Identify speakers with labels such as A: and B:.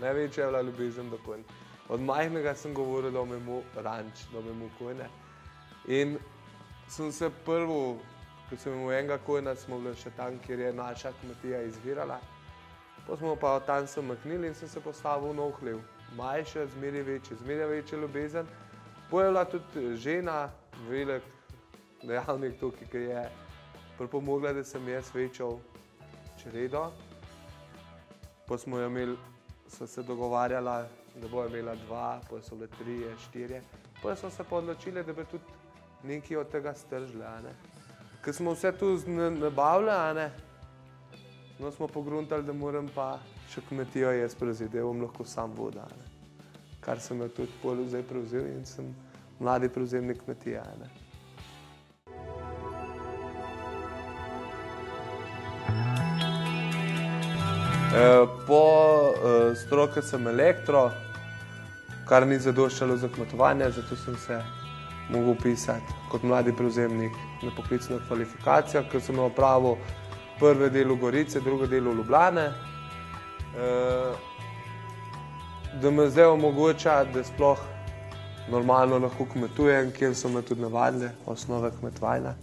A: Največja je bila ljubezen do konj. Od majhnega sem govoril, da bom imel ranč, da bom imel konje. In sem se prvo, ko sem imel enega konja, smo bili še tam, kjer je naša kmetija izvirala. Pa smo pa od tam se maknili in sem se postavil v nov hlev. Manjše, zmeraj večja ljubezen. Pa je bila tudi žena, velik dejavnik tukaj, ki je pripomogla, da sem jaz večal čredo. Pa smo jo imeli, so se dogovarjala, da bo imela 2, pa so bile 3, 4. Pa so se pa odločili, da bi tudi nekaj od tega stržili, a ne. Ker smo vse tu nabavili, a ne, no smo pogruntali, da moram pa še kmetijo jaz prevzeti, da bom lahko sam vodil, a ne. Kar sem jo tudi pol zdaj prevzel in sem mladi prevzemnik kmetije, a ne. Po stroki sem elektro, kar ni zadoščalo za kmetovanje, zato sem se mogel vpisati kot mladi prevzemnik na poklicno kvalifikacijo, ker sem opravil prvi del v Gorici, drugi del v Ljubljane. Da me zdaj omogoča, da sploh normalno lahko kmetujem, kjer so me tudi navadili, osnove kmetovanja.